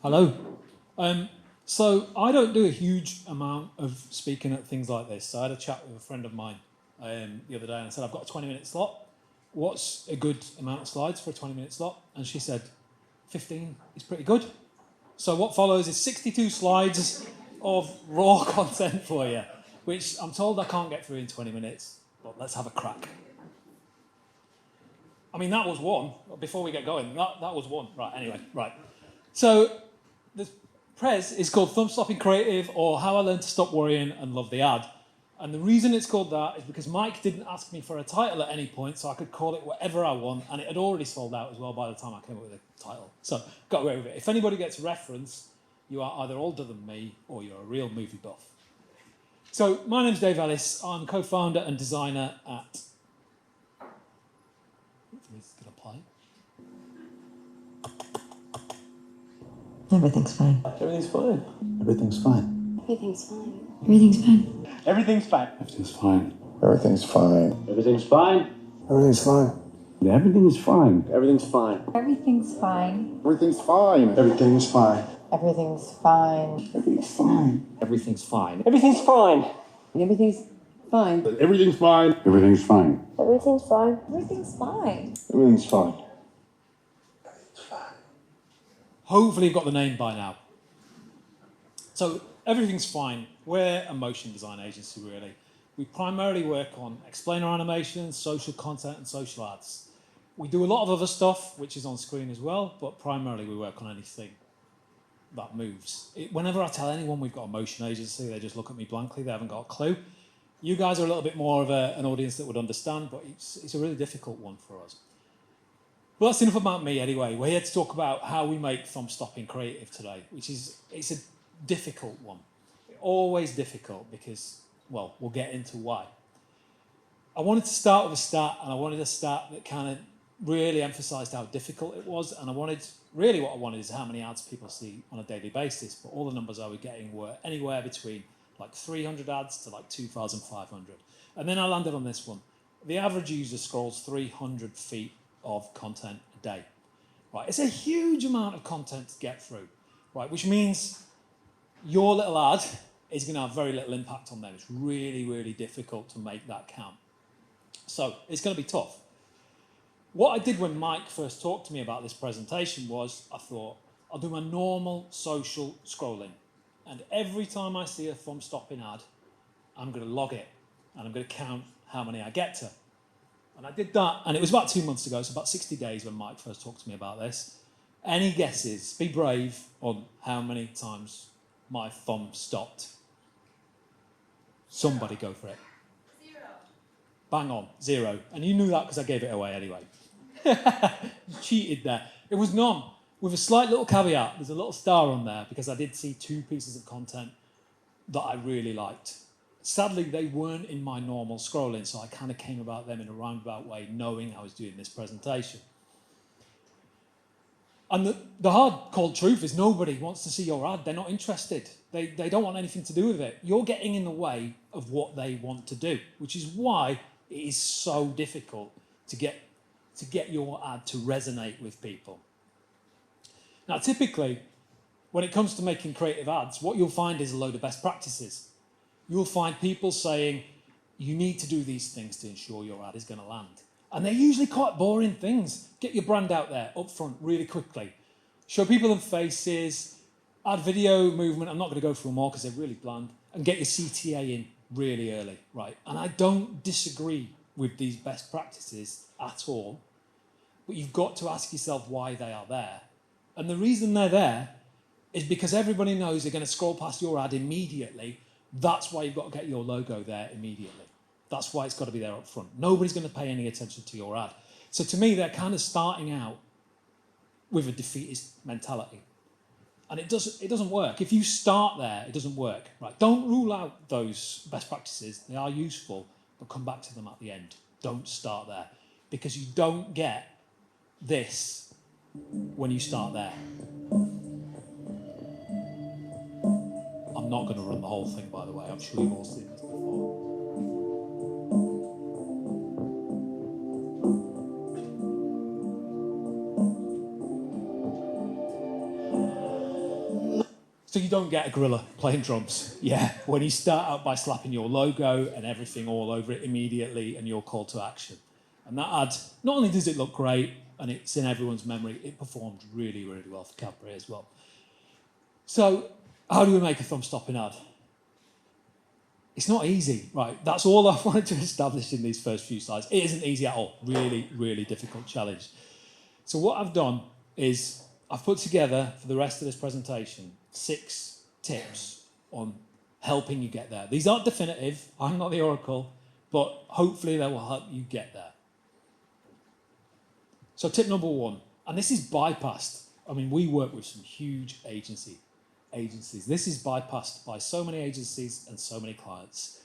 Hello. So I don't do a huge amount of speaking at things like this. So I had a chat with a friend of mine the other day and I said, I've got a 20-minute slot. What's a good amount of slides for a 20-minute slot? And she said, 15 is pretty good. So what follows is 62 slides of raw content for you, which I'm told I can't get through in 20 minutes, but let's have a crack. I mean, that was one. Before we get going, that was one. Right, anyway, right. So the Prez is called Thumb Stopping Creative, or How I Learned to Stop Worrying and Love the Ad. And the reason it's called that is because Mike didn't ask me for a title at any point, so I could call it whatever I want, and it had already sold out as well by the time I came up with a title. So got away with it. If anybody gets reference, you are either older than me or you're a real movie buff. So my name's Dave Ellis. I'm co-founder and designer at... Everything's fine. Everything's fine. Everything's fine. Everything's fine. Everything's fine. Everything's fine. Everything's fine. Everything's fine. Everything's fine. Everything's fine. Everything is fine. Everything's fine. Everything's fine. Everything's fine. Everything's fine. Everything's fine. Everything's fine. Everything's fine. Everything's fine. Everything's fine. Everything's fine. Everything's fine. Everything's fine. Everything's fine. Everything's fine. Hopefully you've got the name by now. So everything's fine. We're a motion design agency, really. We primarily work on explainer animations, social content, and social ads. We do a lot of other stuff, which is on screen as well, but primarily we work on anything that moves. Whenever I tell anyone we've got a motion agency, they just look at me blankly. They haven't got a clue. You guys are a little bit more of an audience that would understand, but it's a really difficult one for us. Well, that's enough about me anyway. We're here to talk about how we make thumb stopping creative today, it's a difficult one. Always difficult because, well, we'll get into why. I wanted to start with a stat, and I wanted a stat that kind of really emphasised how difficult it was, and what I wanted is how many ads people see on a daily basis, but all the numbers I was getting were anywhere between like 300 ads to like 2,500. And then I landed on this one. The average user scrolls 300 feet of content a day. Right, it's a huge amount of content to get through, right? Which means your little ad is going to have very little impact on them. It's really, really difficult to make that count. So it's going to be tough. What I did when Mike first talked to me about this presentation was I thought, I'll do my normal social scrolling. And every time I see a thumb stopping ad, I'm going to log it and I'm going to count how many I get to. And I did that, and it was about 2 months ago, so about 60 days when Mike first talked to me about this. Any guesses? Be brave on how many times my thumb stopped. Somebody go for it. 0. Bang on, 0. And you knew that because I gave it away anyway. You cheated there. It was none. With a slight little caveat, there's a little star on there because I did see 2 pieces of content that I really liked. Sadly, they weren't in my normal scrolling, so I kind of came about them in a roundabout way, knowing I was doing this presentation. And the hard cold truth is nobody wants to see your ad. They're not interested. They don't want anything to do with it. You're getting in the way of what they want to do, which is why it is so difficult to get your ad to resonate with people. Now, typically, when it comes to making creative ads, what you'll find is a load of best practices. You'll find people saying, you need to do these things to ensure your ad is going to land. And they're usually quite boring things. Get your brand out there up front really quickly. Show people them faces, add video movement. I'm not going to go through them all because they're really bland. And get your CTA in really early, right? And I don't disagree with these best practices at all. But you've got to ask yourself why they are there. And the reason they're there is because everybody knows they're going to scroll past your ad immediately. That's why you've got to get your logo there immediately. That's why it's got to be there up front. Nobody's going to pay any attention to your ad. So to me, they're kind of starting out with a defeatist mentality. And it doesn't work. If you start there, it doesn't work. Right? Don't rule out those best practices. They are useful, but come back to them at the end. Don't start there. Because you don't get this when you start there. I'm not going to run the whole thing, by the way. I'm sure you've all seen this before. So you don't get a gorilla playing drums. Yeah, when you start out by slapping your logo and everything all over it immediately and your call to action. And that ad, not only does it look great and it's in everyone's memory, it performed really, really well for Cadbury as well. So how do we make a thumb-stopping ad? It's not easy, right? That's all I wanted to establish in these first few slides. It isn't easy at all. Really, really difficult challenge. So what I've done is I've put together, for the rest of this presentation, 6 tips on helping you get there. These aren't definitive. I'm not the oracle, but hopefully they will help you get there. So tip number 1, and this is bypassed. I mean, we work with some huge agencies. This is bypassed by so many agencies and so many clients.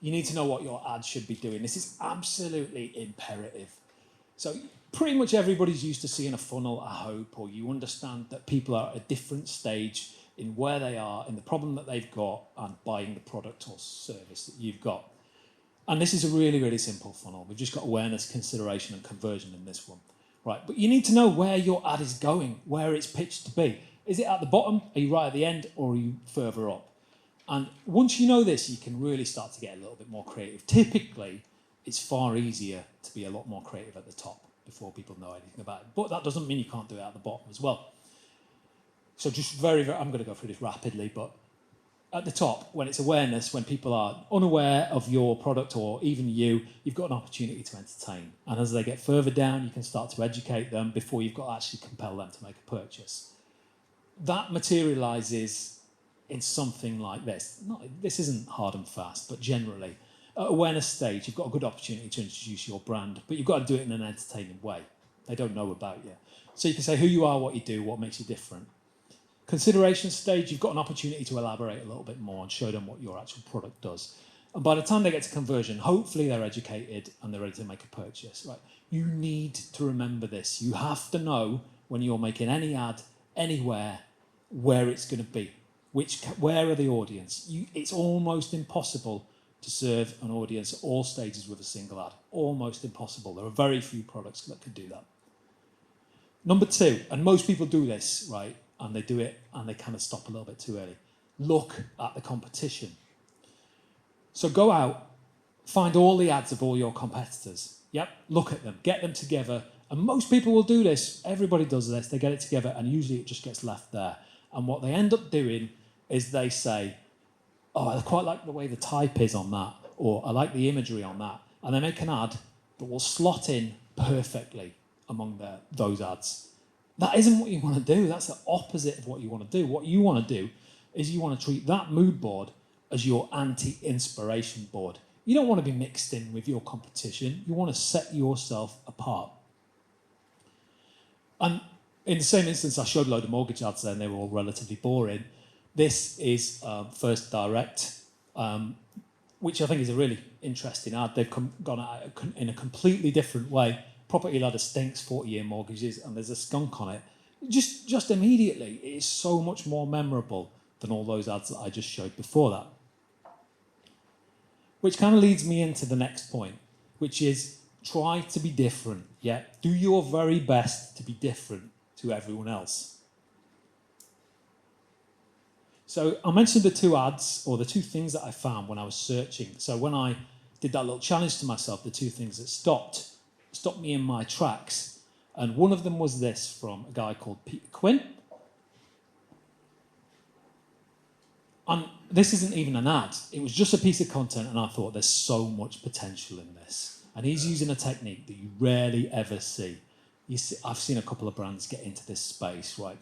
You need to know what your ad should be doing. This is absolutely imperative. So pretty much everybody's used to seeing a funnel, I hope, or you understand that people are at a different stage in where they are, in the problem that they've got, and buying the product or service that you've got. And this is a really, really simple funnel. We've just got awareness, consideration, and conversion in this one. Right, but you need to know where your ad is going, where it's pitched to be. Is it at the bottom, are you right at the end, or are you further up? And once you know this, you can really start to get a little bit more creative. Typically, it's far easier to be a lot more creative at the top before people know anything about it. But that doesn't mean you can't do it at the bottom as well. So just very, I'm going to go through this rapidly, but at the top, when it's awareness, when people are unaware of your product or even you've got an opportunity to entertain. And as they get further down, you can start to educate them before you've got to actually compel them to make a purchase. That materialises in something like this. This isn't hard and fast, but generally, at awareness stage, you've got a good opportunity to introduce your brand, but you've got to do it in an entertaining way. They don't know about you. So you can say who you are, what you do, what makes you different. Consideration stage, you've got an opportunity to elaborate a little bit more and show them what your actual product does. And by the time they get to conversion, hopefully they're educated and they're ready to make a purchase. Right? You need to remember this. You have to know when you're making any ad, anywhere, where it's going to be. Where are the audience? It's almost impossible to serve an audience at all stages with a single ad. Almost impossible. There are very few products that can do that. Number 2, and most people do this, right? And they do it and they kind of stop a little bit too early. Look at the competition. So go out, find all the ads of all your competitors. Yep, look at them, get them together. And most people will do this. Everybody does this. They get it together and usually it just gets left there. And what they end up doing is they say, oh, I quite like the way the type is on that, or I like the imagery on that. And they make an ad that will slot in perfectly among those ads. That isn't what you want to do. That's the opposite of what you want to do. What you want to do is you want to treat that mood board as your anti-inspiration board. You don't want to be mixed in with your competition. You want to set yourself apart. And in the same instance, I showed a load of mortgage ads there and they were all relatively boring. This is First Direct, which I think is a really interesting ad. They've gone at it in a completely different way. Property ladder stinks, 40-year mortgages, and there's a skunk on it. Just immediately, it is so much more memorable than all those ads that I just showed before that. Which kind of leads me into the next point, which is try to be different. Yeah, do your very best to be different to everyone else. So I mentioned the 2 ads, or the 2 things that I found when I was searching. So when I did that little challenge to myself, the 2 things that stopped me in my tracks. And one of them was this from a guy called Peter Quinn. And this isn't even an ad. It was just a piece of content, and I thought there's so much potential in this. And he's using a technique that you rarely ever see. I've seen a couple of brands get into this space, right?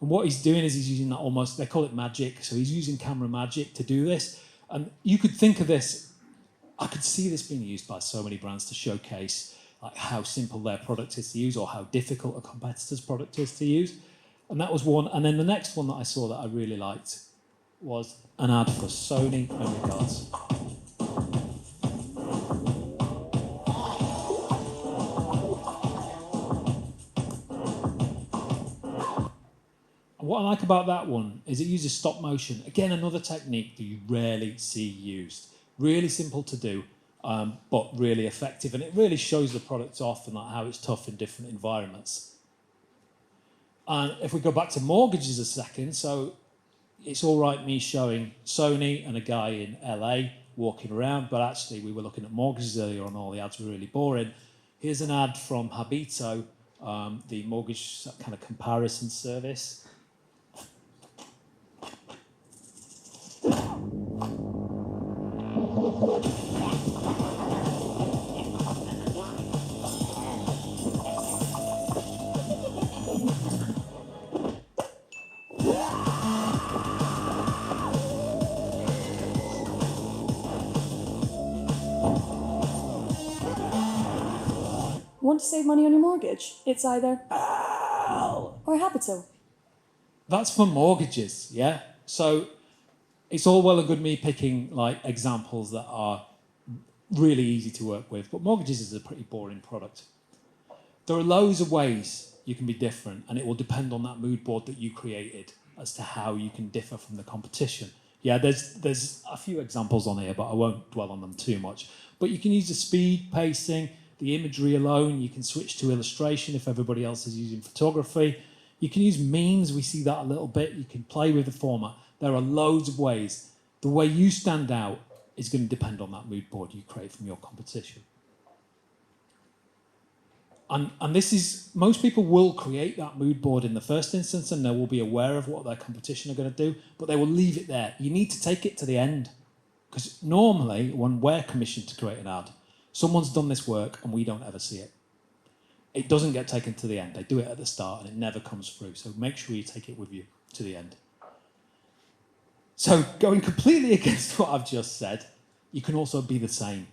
And what he's doing is he's using that almost, they call it magic. So he's using camera magic to do this. And you could think of this, I could see this being used by so many brands to showcase like how simple their product is to use or how difficult a competitor's product is to use. And that was one. And then the next one that I saw that I really liked was an ad for Sony memory cards. And what I like about that one is it uses stop motion. Again, another technique that you rarely see used. Really simple to do. But really effective, and it really shows the product off and like how it's tough in different environments. And if we go back to mortgages a second, so it's all right me showing Sony and a guy in LA walking around, but actually we were looking at mortgages earlier on, all the ads were really boring. Here's an ad from Habito, the mortgage kind of comparison service. Want to save money on your mortgage? It's either or Habito. That's for mortgages, yeah? So it's all well and good me picking like examples that are really easy to work with, but mortgages is a pretty boring product. There are loads of ways you can be different, and it will depend on that mood board that you created as to how you can differ from the competition. Yeah, there's a few examples on here, but I won't dwell on them too much. But you can use the speed, pacing, the imagery alone. You can switch to illustration if everybody else is using photography. You can use memes. We see that a little bit. You can play with the format. There are loads of ways. The way you stand out is going to depend on that mood board you create from your competition. And this is, most people will create that mood board in the first instance and they will be aware of what their competition are going to do, but they will leave it there. You need to take it to the end. Because normally, when we're commissioned to create an ad, someone's done this work and we don't ever see it. It doesn't get taken to the end. They do it at the start and it never comes through. So make sure you take it with you to the end. So going completely against what I've just said, you can also be the same.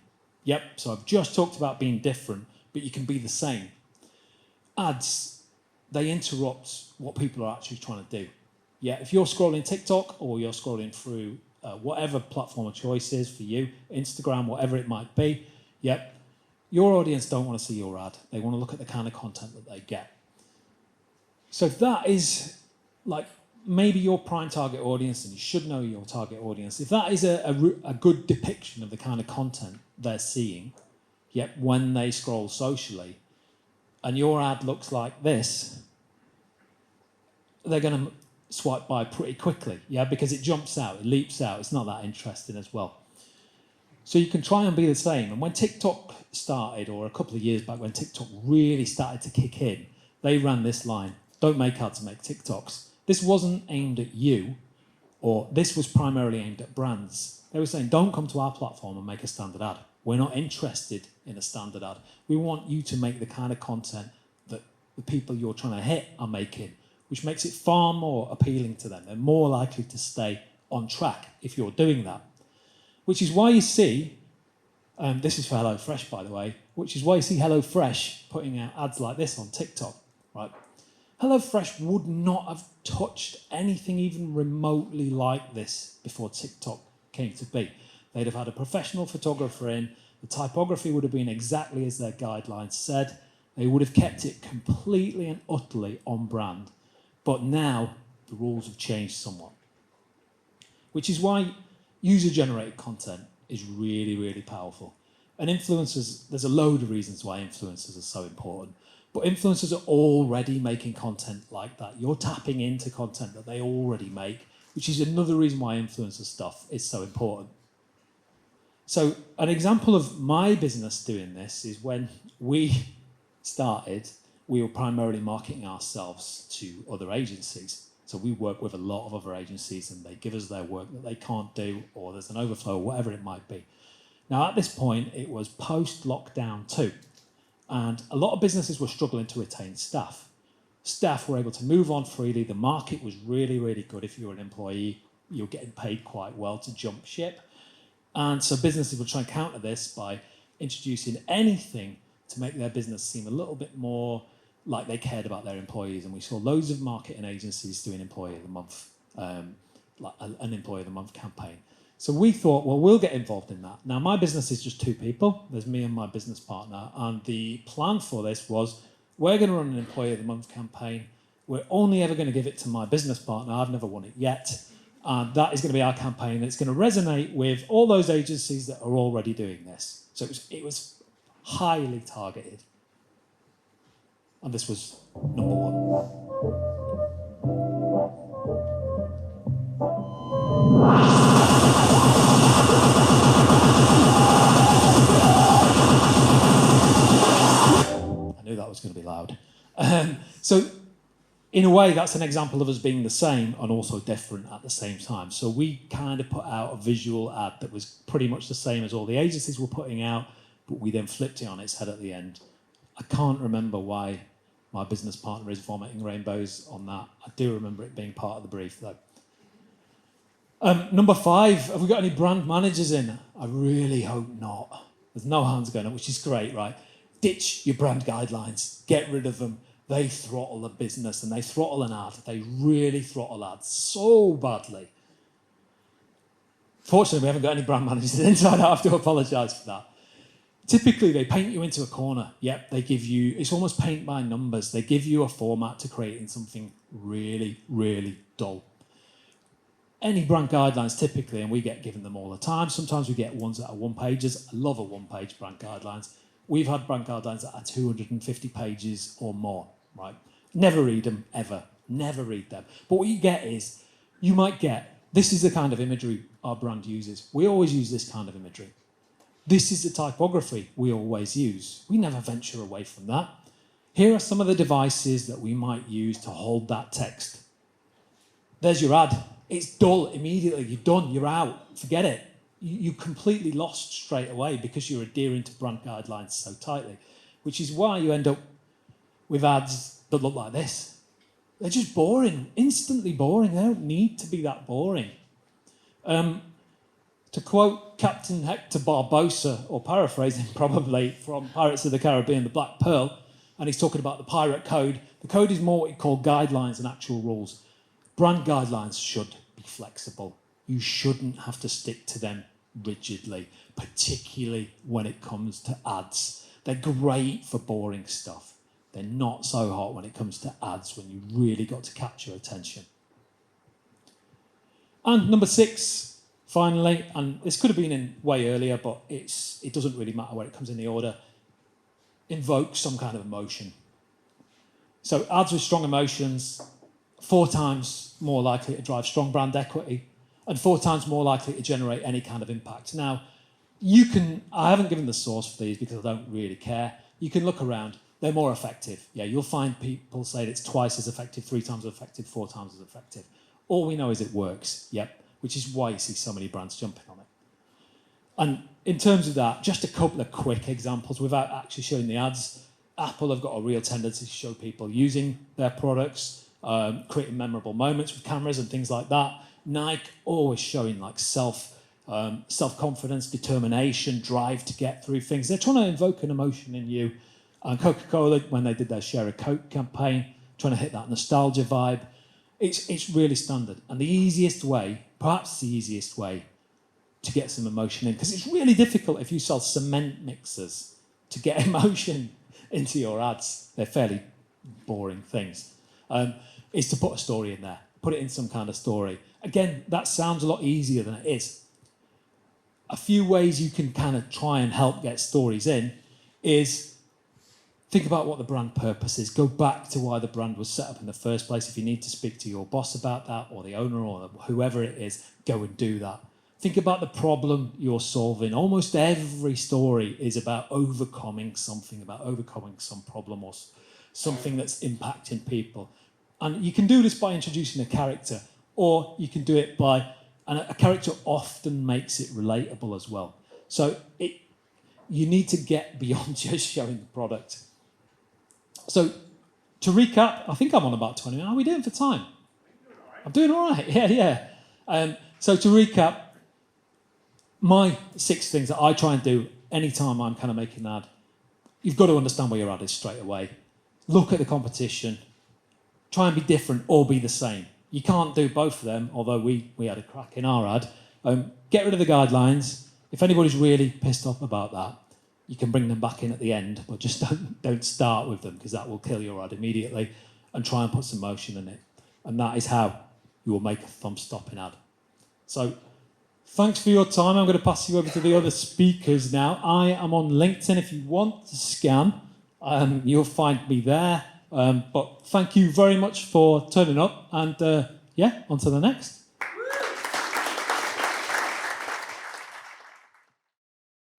Yep, so I've just talked about being different, but you can be the same. Ads, they interrupt what people are actually trying to do. Yeah, if you're scrolling TikTok or you're scrolling through whatever platform of choice is for you, Instagram, whatever it might be, yep, your audience don't want to see your ad. They want to look at the kind of content that they get. So if that is like maybe your prime target audience, and you should know your target audience, if that is a good depiction of the kind of content they're seeing, yet when they scroll socially, and your ad looks like this, they're going to swipe by pretty quickly, yeah, because it jumps out, it leaps out, it's not that interesting as well. So you can try and be the same. And when TikTok started, or a couple of years back when TikTok really started to kick in, they ran this line: don't make ads, make TikToks. This wasn't aimed at you, or this was primarily aimed at brands. They were saying, don't come to our platform and make a standard ad. We're not interested in a standard ad. We want you to make the kind of content that the people you're trying to hit are making, which makes it far more appealing to them. They're more likely to stay on track if you're doing that. Which is why you see, this is for HelloFresh, by the way, which is why you see HelloFresh putting out ads like this on TikTok, right? HelloFresh would not have touched anything even remotely like this before TikTok came to be. They'd have had a professional photographer in, the typography would have been exactly as their guidelines said, they would have kept it completely and utterly on brand. But now the rules have changed somewhat. Which is why user-generated content is really, really powerful. And influencers, there's a load of reasons why influencers are so important. But influencers are already making content like that. You're tapping into content that they already make, which is another reason why influencer stuff is so important. So an example of my business doing this is when we started, we were primarily marketing ourselves to other agencies. So we work with a lot of other agencies and they give us their work that they can't do, or there's an overflow, or whatever it might be. Now at this point, it was post-lockdown too. And a lot of businesses were struggling to retain staff. Staff were able to move on freely. The market was really, really good. If you were an employee, you were getting paid quite well to jump ship. And so businesses would try and counter this by introducing anything to make their business seem a little bit more like they cared about their employees. And we saw loads of marketing agencies doing Employee of the Month, like an Employee of the Month campaign. So we thought, well, we'll get involved in that. Now, my business is just two people. There's me and my business partner. And the plan for this was, we're going to run an Employee of the Month campaign. We're only ever going to give it to my business partner. I've never won it yet. And that is going to be our campaign. It's going to resonate with all those agencies that are already doing this. So it was highly targeted. And this was number one. I knew that was going to be loud. So, in a way, that's an example of us being the same and also different at the same time. So we kind of put out a visual ad that was pretty much the same as all the agencies were putting out, but we then flipped it on its head at the end. I can't remember why my business partner is vomiting rainbows on that. I do remember it being part of the brief, though. Number 5, have we got any brand managers in? I really hope not. There's no hands going up, which is great, right? Ditch your brand guidelines. Get rid of them. They throttle a business and they throttle an ad. They really throttle ads so badly. Fortunately, we haven't got any brand managers in, so I don't have to apologise for that. Typically, they paint you into a corner. Yep, they give you, it's almost paint by numbers. They give you a format to create in something really, really dull. Any brand guidelines typically, and we get given them all the time. Sometimes we get ones that are one pages. I love a one-page brand guidelines. We've had brand guidelines that are 250 pages or more, right? Never read them, ever. Never read them. But what you get is, you might get, this is the kind of imagery our brand uses. We always use this kind of imagery. This is the typography we always use. We never venture away from that. Here are some of the devices that we might use to hold that text. There's your ad. It's dull immediately. You're done. You're out. Forget it. You completely lost straight away because you're adhering to brand guidelines so tightly, which is why you end up with ads that look like this. They're just boring, instantly boring. They don't need to be that boring. To quote Captain Hector Barbosa, or paraphrasing probably from Pirates of the Caribbean, The Black Pearl, and he's talking about the pirate code. The code is more what you call guidelines than actual rules. Brand guidelines should be flexible. You shouldn't have to stick to them rigidly, particularly when it comes to ads. They're great for boring stuff. They're not so hot when it comes to ads, when you really got to capture attention. And number 6, finally, and this could have been in way earlier, but it doesn't really matter where it comes in the order, invoke some kind of emotion. So ads with strong emotions, 4 times more likely to drive strong brand equity, and 4 times more likely to generate any kind of impact. Now, I haven't given the source for these because I don't really care. You can look around. They're more effective. Yeah, you'll find people say it's twice as effective, 3 times as effective, 4 times as effective. All we know is it works, yep, which is why you see so many brands jumping on it. And in terms of that, just a couple of quick examples without actually showing the ads. Apple have got a real tendency to show people using their products, creating memorable moments with cameras and things like that. Nike always showing like self-confidence, determination, drive to get through things. They're trying to invoke an emotion in you. And Coca-Cola, when they did their Share a Coke campaign, trying to hit that nostalgia vibe. It's really standard. And the easiest way, perhaps the easiest way to get some emotion in, because it's really difficult if you sell cement mixers to get emotion into your ads. They're fairly boring things. Is to put a story in there. Put it in some kind of story. Again, that sounds a lot easier than it is. A few ways you can kind of try and help get stories in is think about what the brand purpose is. Go back to why the brand was set up in the first place. If you need to speak to your boss about that, or the owner, or whoever it is, go and do that. Think about the problem you're solving. Almost every story is about overcoming something, about overcoming some problem or something that's impacting people. And you can do this by introducing a character, or you can do it by, and a character often makes it relatable as well. So you need to get beyond just showing the product. So to recap, I think I'm on about 20 minutes. How are we doing for time? I'm doing all right. Yeah. So to recap, my 6 things that I try and do anytime I'm kind of making an ad, you've got to understand where your ad is straight away. Look at the competition. Try and be different or be the same. You can't do both of them, although we had a crack in our ad. Get rid of the guidelines. If anybody's really pissed off about that, you can bring them back in at the end, but just don't start with them, because that will kill your ad immediately, and try and put some motion in it. And that is how you will make a thumb-stopping ad. So thanks for your time. I'm going to pass you over to the other speakers now. I am on LinkedIn. If you want to scan, you'll find me there. But thank you very much for turning up, and on to the next.